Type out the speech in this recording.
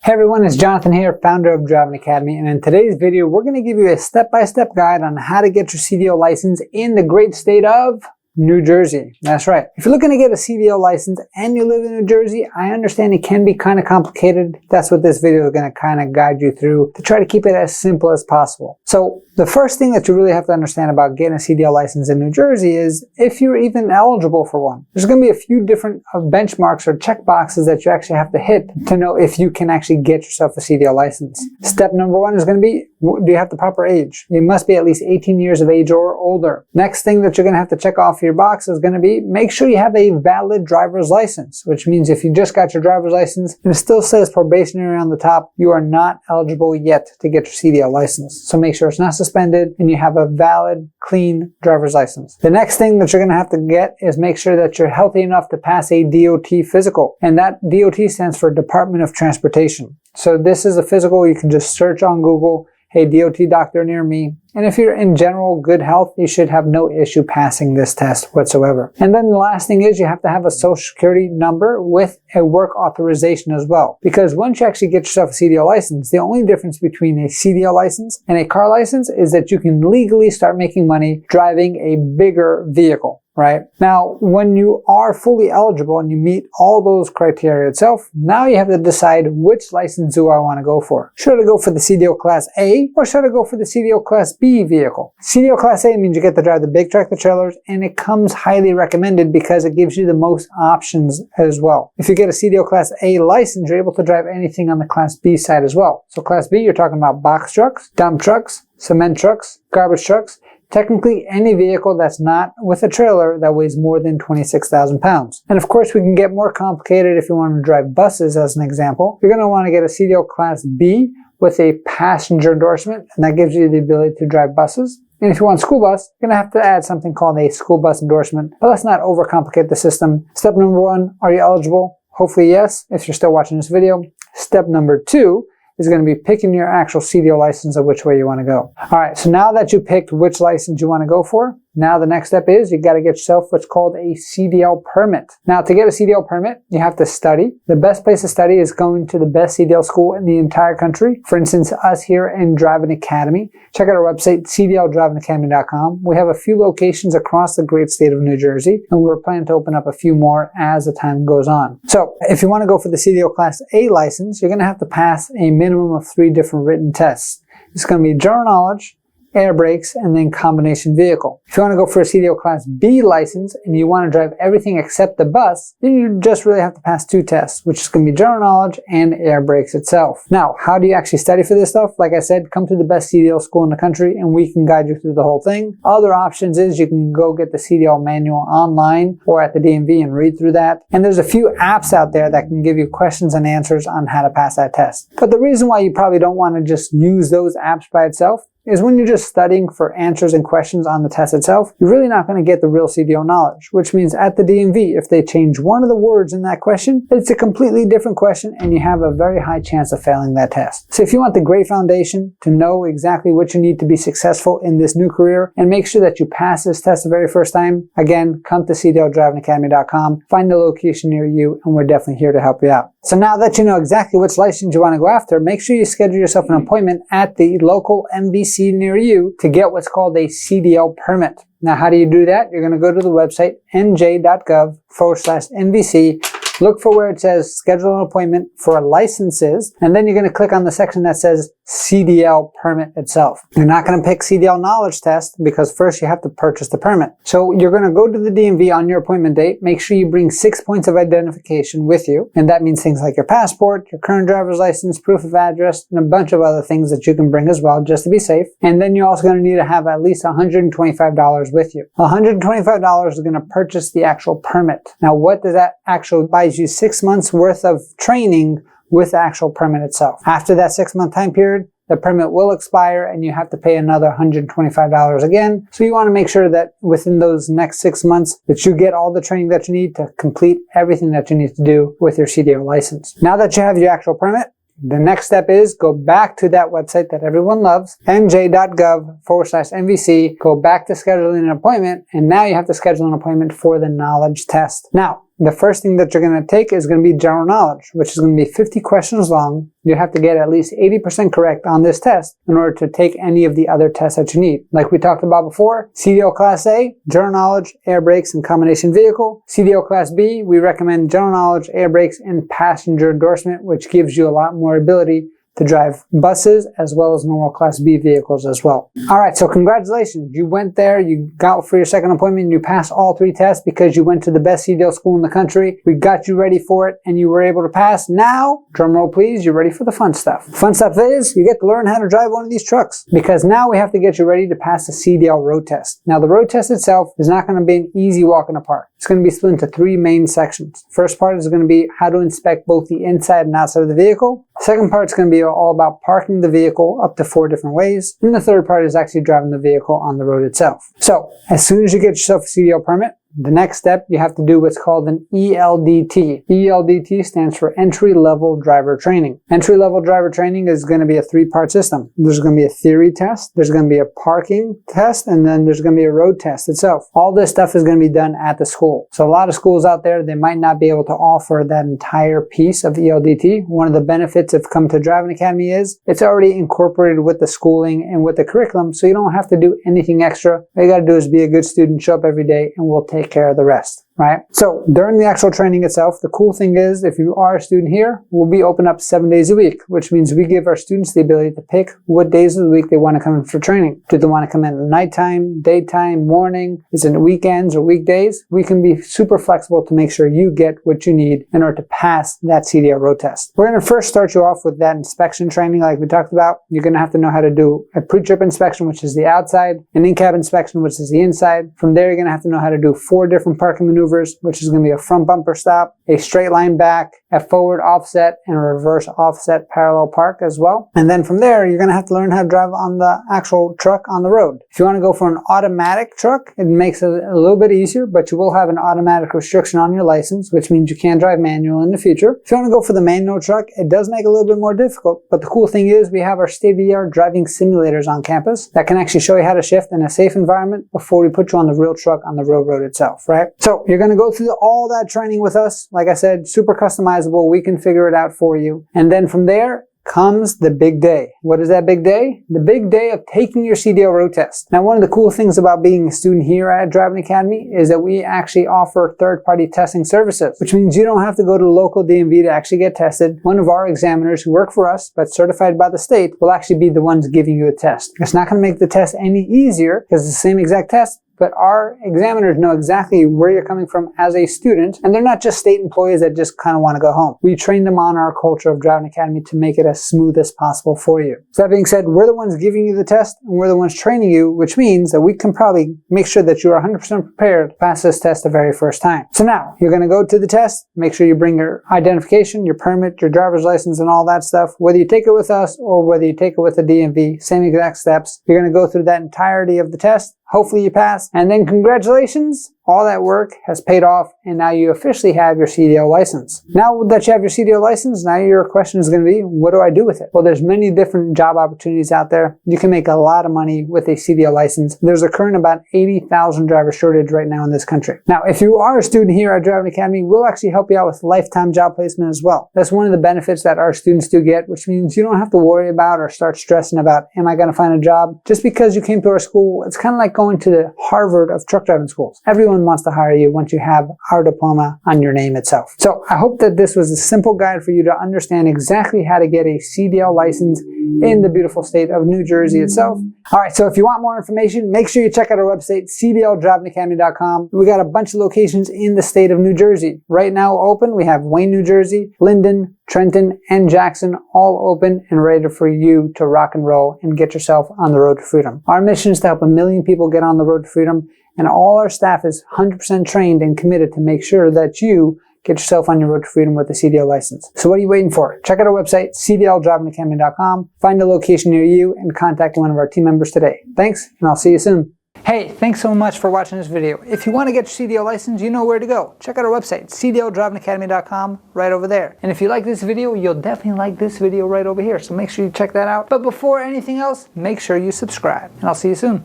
Hey everyone, it's Jonathan here, founder of Driving Academy, and in today's video, we're going to give you a step-by-step guide on how to get your CDL license in the great state of New Jersey. That's right. If you're looking to get a CDL license and you live in New Jersey, I understand it can be kind of complicated. That's what this video is going to kind of guide you through to try to keep it as simple as possible. So the first thing that you really have to understand about getting a CDL license in New Jersey is if you're even eligible for one. There's going to be a few different benchmarks or check boxes that you actually have to hit to know if you can actually get yourself a CDL license. Step number one is going to be, do you have the proper age? You must be at least 18 years of age or older. Next thing that you're going to have to check off your box is going to be, make sure you have a valid driver's license, which means if you just got your driver's license and it still says probationary on the top, you are not eligible yet to get your CDL license. So make sure it's not suspended and you have a valid, clean driver's license. The next thing that you're going to have to get is make sure that you're healthy enough to pass a DOT physical. And that DOT stands for Department of Transportation. So this is a physical you can just search on Google, hey, DOT doctor near me. And if you're in general good health, you should have no issue passing this test whatsoever. And then the last thing is you have to have a social security number with a work authorization as well. Because once you actually get yourself a CDL license, the only difference between a CDL license and a car license is that you can legally start making money driving a bigger vehicle. Right? Now, when you are fully eligible and you meet all those criteria itself, now you have to decide which license do I want to go for. Should I go for the CDL Class A or should I go for the CDL Class B vehicle? CDL Class A means you get to drive the big tractor trailers and it comes highly recommended because it gives you the most options as well. If you get a CDL Class A license, you're able to drive anything on the Class B side as well. So Class B, you're talking about box trucks, dump trucks, cement trucks, garbage trucks, technically any vehicle that's not with a trailer that weighs more than 26,000 pounds. And of course, we can get more complicated if you want to drive buses as an example. You're going to want to get a CDL Class B with a passenger endorsement, and that gives you the ability to drive buses. And if you want school bus, you're going to have to add something called a school bus endorsement. But let's not overcomplicate the system. Step number one, are you eligible? Hopefully yes, if you're still watching this video. Step number two is going to be picking your actual CDL license of which way you want to go. All right, so now that you picked which license you want to go for, now the next step is you got to get yourself what's called a CDL permit. Now to get a CDL permit, you have to study. The best place to study is going to the best CDL school in the entire country. For instance, us here in Driving Academy. Check out our website, cdldrivingacademy.com. We have a few locations across the great state of New Jersey, and we're planning to open up a few more as the time goes on. So if you want to go for the CDL Class A license, you're going to have to pass a minimum of 3 different written tests. It's going to be general knowledge, air brakes, and then combination vehicle. If you want to go for a CDL Class B license and you want to drive everything except the bus, then you just really have to pass 2 tests, which is going to be general knowledge and air brakes itself. Now, how do you actually study for this stuff? Like I said, come to the best CDL school in the country and we can guide you through the whole thing. Other options is you can go get the CDL manual online or at the DMV and read through that. And there's a few apps out there that can give you questions and answers on how to pass that test. But the reason why you probably don't want to just use those apps by itself is when you're just studying for answers and questions on the test itself, you're really not going to get the real CDL knowledge, which means at the DMV, if they change one of the words in that question, it's a completely different question and you have a very high chance of failing that test. So if you want the great foundation to know exactly what you need to be successful in this new career and make sure that you pass this test the very first time, again, come to cdldrivingacademy.com, find the location near you, and we're definitely here to help you out. So now that you know exactly which license you want to go after, make sure you schedule yourself an appointment at the local MVC near you to get what's called a CDL permit. Now, how do you do that? You're going to go to the website nj.gov/NVC. Look for where it says schedule an appointment for licenses, and then you're going to click on the section that says CDL permit itself. You're not going to pick CDL knowledge test because first you have to purchase the permit. So you're going to go to the DMV on your appointment date. Make sure you bring 6 points of identification with you, and that means things like your passport, your current driver's license, proof of address, and a bunch of other things that you can bring as well just to be safe. And then you're also going to need to have at least $125 with you. $125 is going to purchase the actual permit. Now, what does that actually buy you? 6 months worth of training with the actual permit itself. After that 6-month time period, the permit will expire and you have to pay another $125 again. So you want to make sure that within those next 6 months that you get all the training that you need to complete everything that you need to do with your CDL license. Now that you have your actual permit, the next step is go back to that website that everyone loves, nj.gov/NVC, go back to scheduling an appointment, and now you have to schedule an appointment for the knowledge test. Now, the first thing that you're going to take is going to be general knowledge, which is going to be 50 questions long. You have to get at least 80% correct on this test in order to take any of the other tests that you need. Like we talked about before, CDL Class A, general knowledge, air brakes, and combination vehicle. CDL Class B, we recommend general knowledge, air brakes, and passenger endorsement, which gives you a lot more ability to drive buses as well as normal Class B vehicles as well. Alright, so congratulations. You went there, you got for your second appointment, you passed all 3 tests because you went to the best CDL school in the country. We got you ready for it and you were able to pass. Now, drum roll please, you're ready for the fun stuff. Fun stuff is, you get to learn how to drive one of these trucks because now we have to get you ready to pass the CDL road test. Now the road test itself is not going to be an easy walk in the park. It's going to be split into 3 main sections. First part is going to be how to inspect both the inside and outside of the vehicle. Second part is going to be all about parking the vehicle up to 4 different ways. And the third part is actually driving the vehicle on the road itself. So, as soon as you get yourself a CDL permit, the next step, you have to do what's called an ELDT. ELDT stands for Entry-Level Driver Training. Entry-Level Driver Training is going to be a 3-part system. There's going to be a theory test, there's going to be a parking test, and then there's going to be a road test itself. All this stuff is going to be done at the school. So a lot of schools out there, they might not be able to offer that entire piece of ELDT. One of the benefits of Come to Driving Academy is it's already incorporated with the schooling and with the curriculum, so you don't have to do anything extra. All you got to do is be a good student, show up every day, and we'll take care of the rest, right? So during the actual training itself, the cool thing is if you are a student here, we'll be open up 7 days a week, which means we give our students the ability to pick what days of the week they want to come in for training. Do they want to come in at nighttime, daytime, morning? Is it weekends or weekdays? We can be super flexible to make sure you get what you need in order to pass that CDL road test. We're going to first start you off with that inspection training like we talked about. You're going to have to know how to do a pre-trip inspection, which is the outside, an in-cab inspection, which is the inside. From there, you're going to have to know how to do 4 different parking maneuvers, which is going to be a front bumper stop, a straight line back, a forward offset, and a reverse offset parallel park as well. And then from there, you're going to have to learn how to drive on the actual truck on the road. If you want to go for an automatic truck, it makes it a little bit easier, but you will have an automatic restriction on your license, which means you can't drive manual in the future. If you want to go for the manual truck, it does make it a little bit more difficult, but the cool thing is we have our state-of-the-art driving simulators on campus that can actually show you how to shift in a safe environment before we put you on the real truck on the real road itself, right? So you're going to go through all that training with us. Like I said, super customizable. We can figure it out for you. And then from there comes the big day. What is that big day? The big day of taking your CDL road test. Now, one of the cool things about being a student here at Driving Academy is that we actually offer third-party testing services, which means you don't have to go to the local DMV to actually get tested. One of our examiners who work for us, but certified by the state, will actually be the ones giving you a test. It's not going to make the test any easier because it's the same exact test, but our examiners know exactly where you're coming from as a student, and they're not just state employees that just kind of want to go home. We train them on our culture of Driving Academy to make it as smooth as possible for you. So that being said, we're the ones giving you the test, and we're the ones training you, which means that we can probably make sure that you are 100% prepared to pass this test the very first time. So now, you're going to go to the test, make sure you bring your identification, your permit, your driver's license, and all that stuff. Whether you take it with us or whether you take it with the DMV, same exact steps. You're going to go through that entirety of the test. Hopefully you pass, and then congratulations, all that work has paid off, and now you officially have your CDL license. Now that you have your CDL license, now your question is going to be, what do I do with it? Well, there's many different job opportunities out there. You can make a lot of money with a CDL license. There's a current about 80,000 driver shortage right now in this country. Now, if you are a student here at Driving Academy, we'll actually help you out with lifetime job placement as well. That's one of the benefits that our students do get, which means you don't have to worry about or start stressing about, am I going to find a job? Just because you came to our school, it's kind of like going to the Harvard of truck driving schools. Everyone wants to hire you once you have our diploma on your name itself. So I hope that this was a simple guide for you to understand exactly how to get a CDL license in the beautiful state of New Jersey itself. Alright, so if you want more information, make sure you check out our website, cdldrivingacademy.com. We got a bunch of locations in the state of New Jersey. Right now open, we have Wayne, New Jersey, Linden, Trenton, and Jackson, all open and ready for you to rock and roll and get yourself on the road to freedom. Our mission is to help 1 million people get on the road to freedom, and all our staff is 100% trained and committed to make sure that you get yourself on your road to freedom with a CDL license. So what are you waiting for? Check out our website, cdldrivingacademy.com, find a location near you, and contact one of our team members today. Thanks, and I'll see you soon. Hey, thanks so much for watching this video. If you want to get your CDL license, you know where to go. Check out our website, cdldrivingacademy.com, right over there. And if you like this video, you'll definitely like this video right over here. So make sure you check that out. But before anything else, make sure you subscribe. And I'll see you soon.